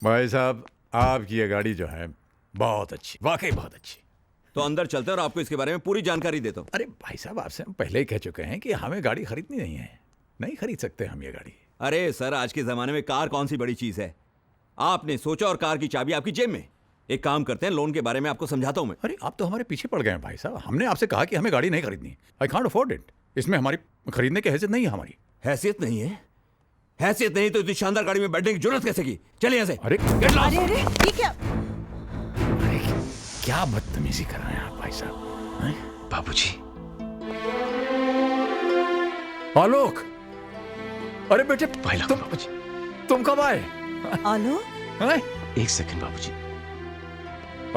भाई साहब, आपकी ये गाड़ी जो है बहुत अच्छी, वाकई बहुत अच्छी। तो अंदर चलते हैं और आपको इसके बारे में पूरी जानकारी देता हूँ। अरे भाई साहब, आपसे हम पहले ही कह चुके हैं कि हमें गाड़ी खरीदनी नहीं है, नहीं खरीद सकते हम ये गाड़ी। अरे सर, आज के जमाने में कार कौन सी बड़ी चीज है? आपने सोचा और कार की चाबी आपकी जेब में। एक काम करते हैं, लोन के बारे में आपको समझाता हूँ मैं। अरे आप तो हमारे पीछे पड़ गए हैं भाई साहब। हमने आपसे कहा कि हमें गाड़ी नहीं खरीदनी। I can't afford it. इसमें हमारी खरीदने की हैसियत नहीं है हमारी। हैसियत नहीं है? हैसियत नहीं तो इतनी शानदार गाड़ी में बैठने की जरूरत कैसे की? चलिए यहाँ से। अरे अरे ये क्या? अरे क्या बदतमीजी कर रहे हैं आप भाई साहब। बाबूजी। आलोक, अरे बेटे तुम कब आए? आलोक, एक सेकंड बाबूजी।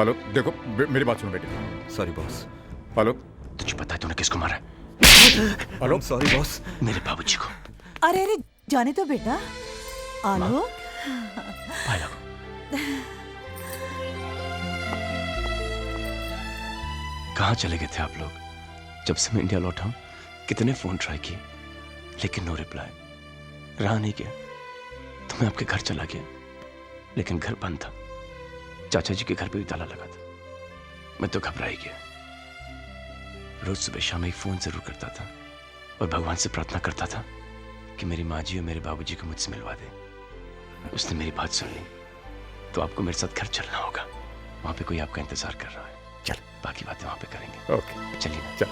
आलोक देखो, मेरी बात सुनो बेटे। Sorry boss. आलोक, तुझे पता है तूने किसको मारा है? आलोक सॉरी बॉस। मेरे बाबूजी को। अरे अरे जाने तो बेटा। आलोक, कहाँ चले गए थे आप लोग? जब से मैं इंडिया लौटा हूं, कितने फोन ट्राई किए, लेकिन नो रिप्लाई। रहा नहीं गया तो मैं आपके घर चला गया, लेकिन घर बंद था। चाचा जी के घर पे भी ताला लगा था। मैं तो घबरा ही गया। रोज सुबह शाम एक फोन जरूर करता था और भगवान से प्रार्थना करता था कि मेरी माँ जी और मेरे बाबूजी को मुझसे मिलवा दे। उसने मेरी बात सुन ली, तो आपको मेरे साथ घर चलना होगा। वहां पे कोई आपका इंतजार कर रहा है। चल, बाकी बातें वहां पे करेंगे। ओके चलिए ना। चल।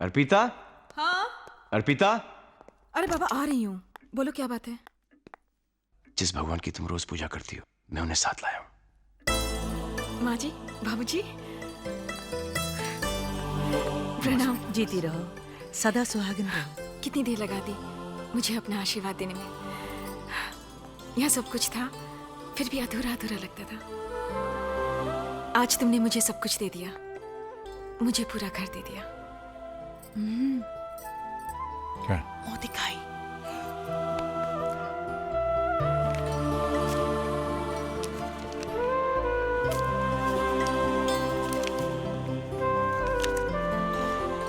अर्पिता। हाँ? अर्पिता। अरे बाबा, आ रही हूँ। बोलो क्या बात है? जिस भगवान की तुम रोज पूजा करती हो, मैं उन्हें साथ लाया हूँ। माँ जी, बाबूजी, प्रणाम। जीती रहो, सदा सुहागन रहो। कितनी देर लगा दी मुझे अपना आशीर्वाद देने में। यहाँ सब कुछ था, फिर भी अधूरा अधूरा लगता था। आज तुमने मुझे सब कुछ दे दिया, मुझे पूरा घर दे दिया। क्या? मुंह दिखाई।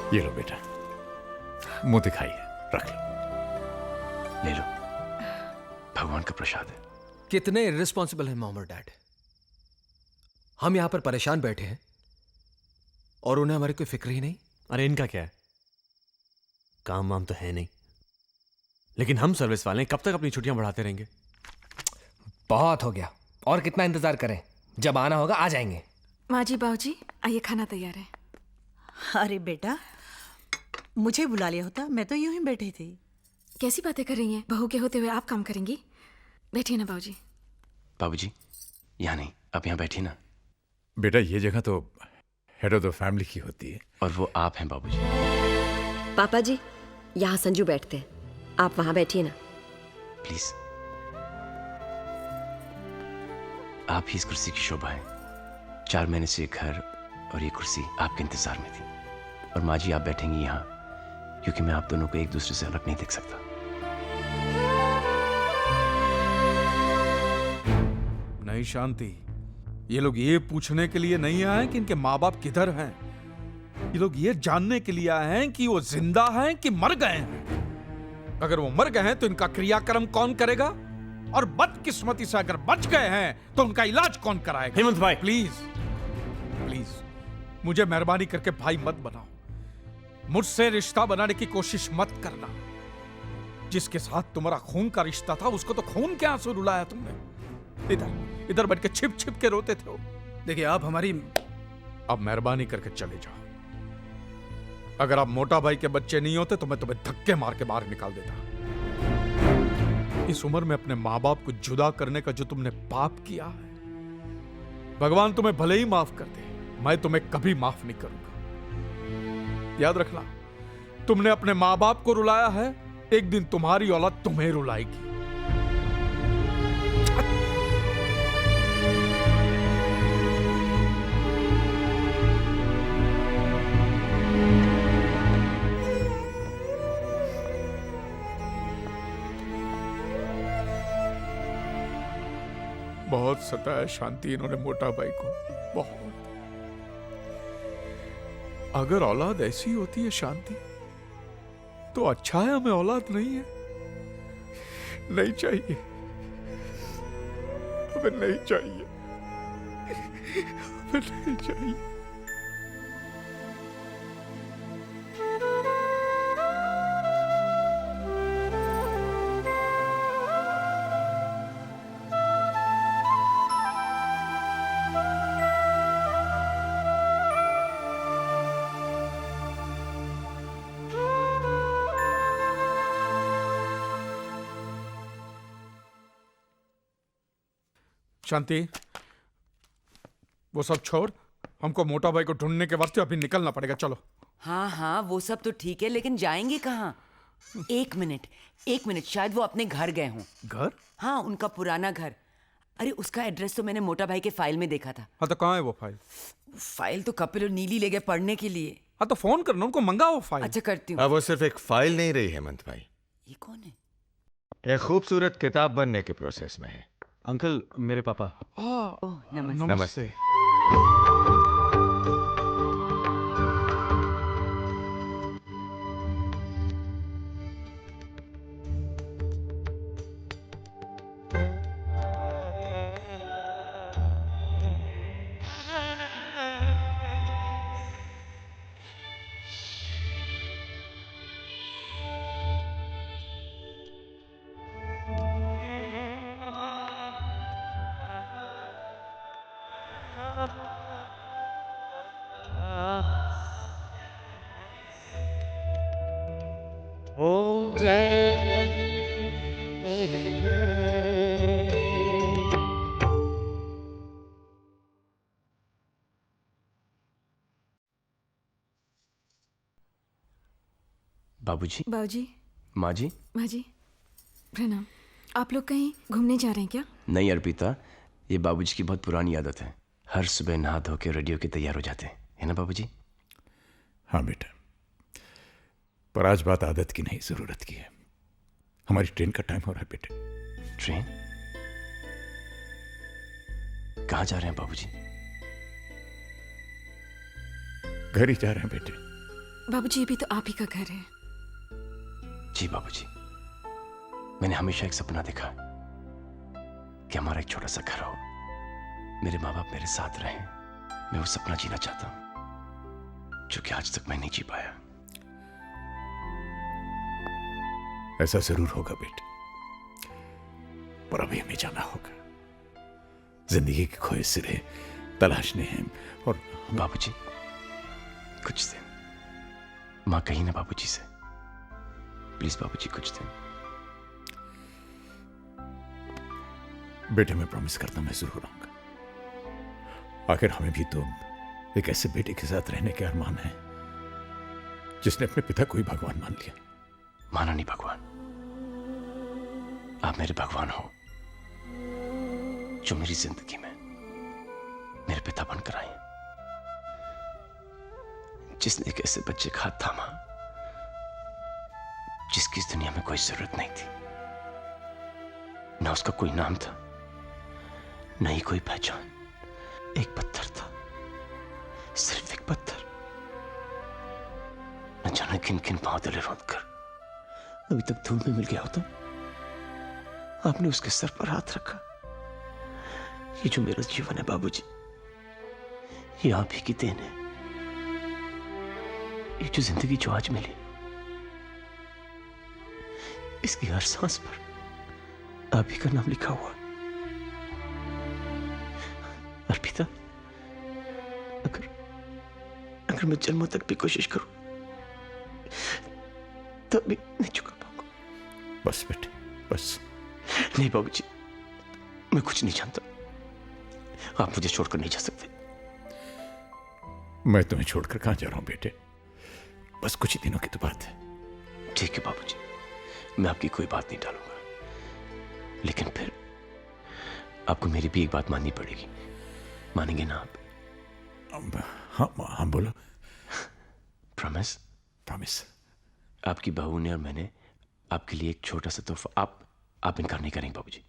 ये लो बेटा, मुंह दिखाइए, रख लो। ले लो, भगवान का प्रसाद है। कितने इर्रिस्पॉन्सिबल हैं मॉम और डैड। हम यहां पर परेशान बैठे हैं और उन्हें हमारी कोई फिक्र ही नहीं। अरे इनका क्या है, काम वाम तो है नहीं, लेकिन हम सर्विस वाले कब तक अपनी छुट्टियां बढ़ाते रहेंगे? बहुत हो गया, और कितना इंतजार करें? जब आना होगा आ जाएंगे। माँ जी, बाबूजी, आइए, खाना तैयार है। अरे बेटा, मुझे बुला लिया होता, मैं तो यूं ही बैठी थी। कैसी बातें कर रही हैं? बहू के होते हुए आप काम करेंगी? बैठिए ना बाबूजी। बाबूजी, यहाँ नहीं, आप यहाँ बैठिए ना। बेटा ये जगह तो हेड ऑफ द फैमिली की होती है। और वो आप हैं बाबूजी। पापा जी, यहाँ संजू बैठते हैं, आप वहां बैठिए ना। प्लीज। आप ही इस कुर्सी की शोभा है। 4 महीने से ये घर और ये कुर्सी आपके इंतजार में थी। और माँ जी, आप बैठेंगी यहाँ क्योंकि मैं आप दोनों को एक दूसरे से अलग नहीं देख सकता। नहीं शांति, ये लोग ये पूछने के लिए नहीं आए कि इनके माँ बाप किधर हैं। ये लोग ये जानने के लिए आए हैं कि वो जिंदा हैं कि मर गए हैं। अगर वो मर गए हैं तो इनका क्रियाक्रम कौन करेगा, और बदकिस्मती से अगर बच गए हैं तो उनका इलाज कौन कराएगा? हेमंत भाई, प्लीज प्लीज, मुझे मेहरबानी करके भाई मत बनाओ। मुझसे रिश्ता बनाने की कोशिश मत करना। जिसके साथ तुम्हारा खून का रिश्ता था, उसको तो खून के आंसू रुलाया तुमने। इधर इधर बैठ के छिप छिप के रोते थे। देखिए, आप हमारी अब मेहरबानी करके चले जाओ। अगर आप मोटा भाई के बच्चे नहीं होते तो मैं तुम्हें धक्के मार के बाहर निकाल देता। इस उम्र में अपने माँ बाप को जुदा करने का जो तुमने पाप किया है, भगवान तुम्हें भले ही माफ कर दे, मैं तुम्हें कभी माफ नहीं करूंगा। याद रखना, तुमने अपने माँ बाप को रुलाया है, एक दिन तुम्हारी औलाद तुम्हें रुलाएगी। बहुत सताया शांति इन्होंने मोटा भाई को, बहुत। अगर औलाद ऐसी होती है शांति, तो अच्छा है हमें औलाद नहीं है। नहीं चाहिए, हमें नहीं चाहिए, हमें नहीं चाहिए। शांति, वो सब छोड़, हमको मोटा भाई को ढूंढने के वास्ते अभी निकलना पड़ेगा। चलो। हाँ हाँ, वो सब तो ठीक है, लेकिन जाएंगे कहाँ? एक मिनट, शायद वो अपने घर गए हों। घर? हाँ, उनका पुराना घर। अरे उसका एड्रेस तो मैंने मोटा भाई के फाइल में देखा था। हाँ तो कहाँ है वो फाइल? फाइल तो कपिल और नीली ले गए पढ़ने के लिए। हाँ तो फोन करना, उनको मंगाओ वो फाइल। अच्छा, करती हूँ। अब वो सिर्फ एक फाइल नहीं रही हेमंत भाई, ये कौन है? एक खूबसूरत किताब बनने के प्रोसेस में है। अंकल, मेरे पापा। ओह, नमस्ते। नमस्ते। बाबूजी, बाबूजी, माँ जी, माँ जी, प्रणाम। आप लोग कहीं घूमने जा रहे हैं क्या? नहीं अर्पिता, ये बाबूजी की बहुत पुरानी आदत है। हर सुबह नहा धो के रेडियो के तैयार हो जाते हैं, है ना बाबूजी? हाँ बेटा, पर आज बात आदत की नहीं, जरूरत की है। हमारी ट्रेन का टाइम हो रहा है बेटे। ट्रेन? कहाँ जा रहे हैं बाबूजी? घर ही जा रहे हैं बेटे। बाबूजी, ये भी तो आप ही का घर है। जी बाबूजी, मैंने हमेशा एक सपना देखा है कि हमारा एक छोटा सा घर हो, मेरे माँ बाप मेरे साथ रहें। मैं वो सपना जीना चाहता हूं जो कि आज तक मैं नहीं जी पाया। ऐसा जरूर होगा बेटे, पर अभी हमें जाना होगा। जिंदगी के खोए सिरे तलाशने हैं। और बाबूजी, कुछ दिन माँ कही ना बाबूजी से, प्लीज बाबूजी कुछ दिन। बेटे मैं प्रॉमिस करता हूं, मैं जरूर आऊंगा। आखिर हमें भी तो एक ऐसे बेटे के साथ रहने के अरमान है जिसने अपने पिता को ही भगवान मान लिया। माना नहीं भगवान, आप मेरे भगवान हो जो मेरी जिंदगी में मेरे पिता बनकर आए, जिसने एक ऐसे बच्चे का हाथ थामा जिसकी इस दुनिया में कोई जरूरत नहीं थी। ना उसका कोई नाम था, न ही कोई पहचान। एक पत्थर था, सिर्फ एक पत्थर। न जाने किन किन बादलें रोंद कर अभी तक धूल में मिल गया होता। आपने उसके सर पर हाथ रखा। ये जो मेरा जीवन है बाबूजी, ये आप ही की देन है। ये जो जिंदगी जो आज मिली, इसकी हर सांस पर आप ही का नाम लिखा हुआ। अर्पिता, अगर मैं जन्मों तक भी कोशिश करूं तब भी नहीं चुका पाऊंगा। बस बेटे, बस। नहीं बाबूजी, मैं कुछ नहीं जानता। आप मुझे छोड़कर नहीं जा सकते। मैं तुम्हें छोड़कर कहां जा रहा हूं बेटे, बस कुछ ही दिनों की तो बात है। ठीक है बाबूजी, मैं आपकी कोई बात नहीं टालूंगा, लेकिन फिर आपको मेरी भी एक बात माननी पड़ेगी। मानेंगे ना आप? हाँ बोलो। प्रॉमिस? प्रॉमिस। आपकी बहू ने और मैंने आपके लिए एक छोटा सा तोहफा। आप इनकार नहीं करेंगे बाबूजी?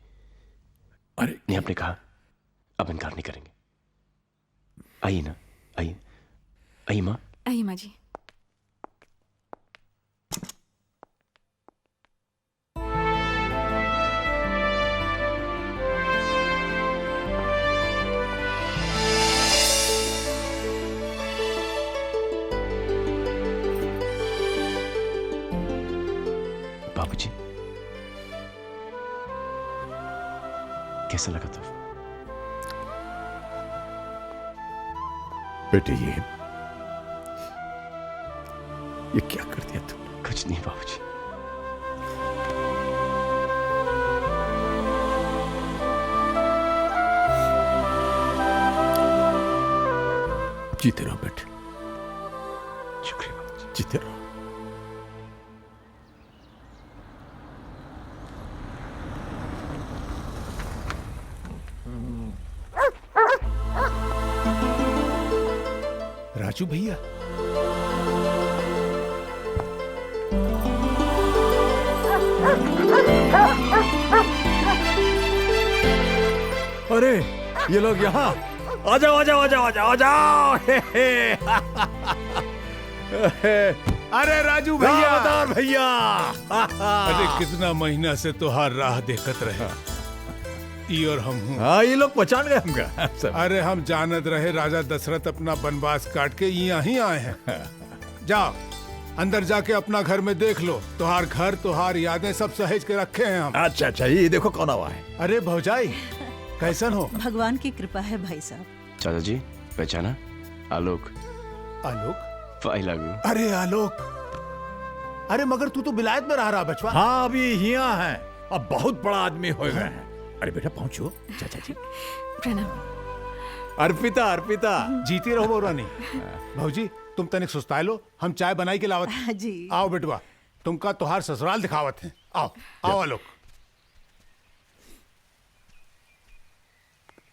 अरे नहीं, आपने कहा आप इनकार नहीं करेंगे। आइए ना, आइए, आइए माँ। आइए माँ जी। बाबूजी, कैसा लगा तोहफा? बेटे ये क्या कर दिया तुमने? कुछ नहीं बाबूजी। जीते रहो बेटे, शुक्रिया बाबूजी। जीते रहो। राजू भैया, अरे ये लोग यहाँ आ जाओ आ जाओ आ जाओ आ जाओ आ जाओ। अरे राजू भैया, दामोदर भैया। अरे कितना महीना से तुहार राह देखत रहे ई और हम हूँ। हाँ ये लोग पहचान गए हमका। अरे हम जानत रहे राजा दशरथ अपना वनवास काट के यहाँ ही आए हैं। जाओ अंदर जाके अपना घर में देख लो, तुहार घर तुहार यादें सब सहेज के रखे हैं हम। अच्छा अच्छा, ये देखो कौन हुआ है। अरे भौजाई कैसन हो? भगवान की कृपा है भाई साहब। चाचा जी पहचाना? आलोक। आलोक? लागू। अरे आलोक, अरे मगर तू तो विलायत में रह रहा बचवा। हाँ अभी यहाँ है, अब बहुत बड़ा आदमी हो गया है। अरे बेटा पहुंचो। चाचा जी प्रणाम। अर्पिता अर्पिता, जीती रहो रानी। भौजी तुम तनिक सुस्ताए लो, हम चाय बनाई के लावत जी। आओ बेटवा, तुमका तुहार ससुराल दिखावत है। आओ आओ आलोक।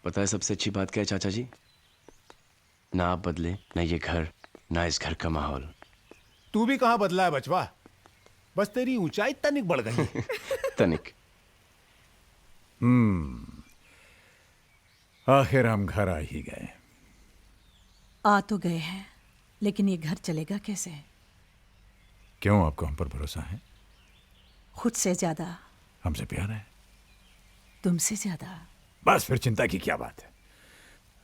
पता है सबसे अच्छी बात क्या है चाचा जी? ना आप बदले, ना ये घर, ना इस घर का माहौल। तू भी कहाँ बदला है बचवा, बस तेरी ऊंचाई तनिक बढ़ गई। तनिक। आखिर हम घर आ ही गए। आ तो गए हैं, लेकिन ये घर चलेगा कैसे? क्यों, आपको हम पर भरोसा है? खुद से ज्यादा। हमसे प्यार है? तुमसे ज्यादा। बस फिर चिंता की क्या बात है।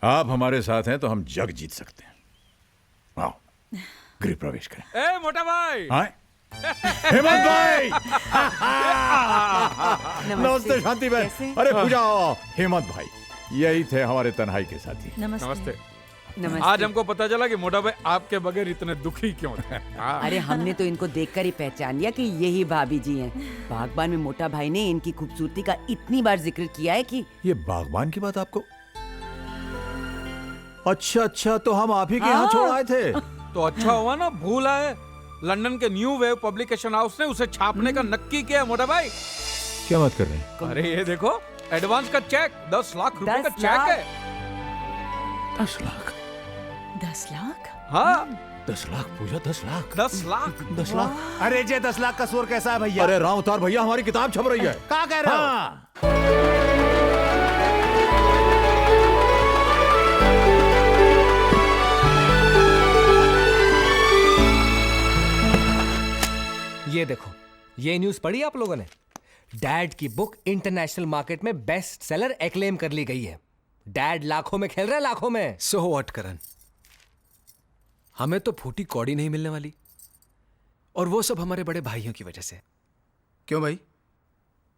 आप हमारे साथ हैं तो हम जग जीत सकते हैं। आओ गृह प्रवेश करें। ए मोटा भाई। हाँ? हेमंत भाई। नमस्ते शांति बहन। अरे पूजा, हेमंत भाई यही थे हमारे तन्हाई के साथी। नमस्ते। नमस्ते। आज हमको पता चला कि मोटा भाई आपके बगैर इतने दुखी क्यों थे। अरे हमने तो इनको देखकर ही पहचान लिया कि यही भाभी जी हैं। बागबान में मोटा भाई ने इनकी खूबसूरती का इतनी बार जिक्र किया है कि। ये बागबान की बात आपको? अच्छा अच्छा, तो हम आप ही के यहाँ छोड़ आए थे। तो अच्छा हुआ ना, भूल आए। लंदन के न्यू वेव पब्लिकेशन हाउस ने उसे छापने का नक्की किया है मोटा भाई। क्या बात कर रहे हैं? अरे ये देखो, एडवांस का चेक 10 लाख रुपए का चेक है। 10 लाख? 10 लाख? हाँ 10 लाख पूजा, 10 लाख? 10 लाख? 10 लाख? अरे जे 10 लाख का शोर कैसा है भैया? अरे राम अवतार भैया, हमारी किताब छप रही है। क्या कह रहे हो? ये देखो, ये न्यूज़ पढ़ी आप लोगों ने? डैड की बुक इंटरनेशनल मार्केट में बेस्ट सेलर एक्लेम कर ली गई है। डैड लाखों में खेल रहे हैं, लाखों में। सो व्हाट करण, हमें तो फूटी कौड़ी नहीं मिलने वाली, और वो सब हमारे बड़े भाइयों की वजह से। क्यों भाई,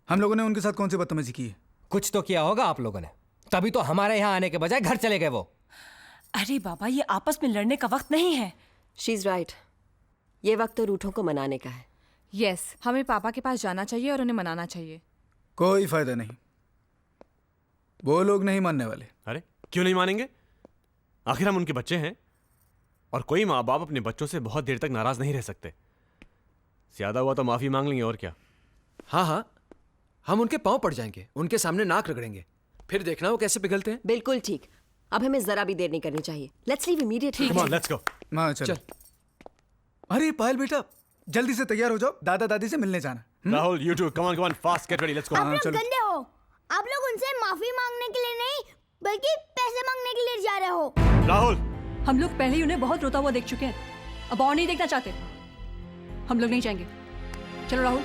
हम लोगों ने उनके साथ कौन सी बदतमीजी की है? कुछ तो किया होगा आप लोगों ने, तभी तो हमारे यहाँ आने के बजाय घर चले गए वो। अरे बाबा, ये आपस में लड़ने का वक्त नहीं है। शी इज राइट, ये वक्त तो रूठों को मनाने का है। यस, हमें पापा के पास जाना चाहिए और उन्हें मनाना चाहिए। कोई फायदा नहीं, वो लोग नहीं मानने वाले। अरे क्यों नहीं मानेंगे? आखिर हम उनके बच्चे हैं, और कोई माँ बाप अपने बच्चों से बहुत देर तक नाराज नहीं रह सकते। ज्यादा हुआ तो माफी मांग लेंगे, और क्या। हाँ हाँ, हम उनके पांव पड़ जाएंगे, उनके सामने नाक रगड़ेंगे, फिर देखना वो कैसे पिघलते हैं। बिल्कुल ठीक, अब हमें जरा भी देर नहीं करनी चाहिए। Let's leave immediately. Come on, let's go. हाँ चल। अरे पायल बेटा, जल्दी से तैयार हो जाओ, दादा दादी से मिलने जाना। Rahul, you too, come on, fast, get ready, let's go. आप लोग गंदे हो, आप लोग उनसे माफी मांगने के लिए नहीं बल्कि पैसे मांगने के लिए जा रहे हो। राहुल, हम लोग पहले ही उन्हें बहुत रोता हुआ देख चुके हैं, अब और नहीं देखना चाहते। हम लोग नहीं जाएंगे। चलो राहुल।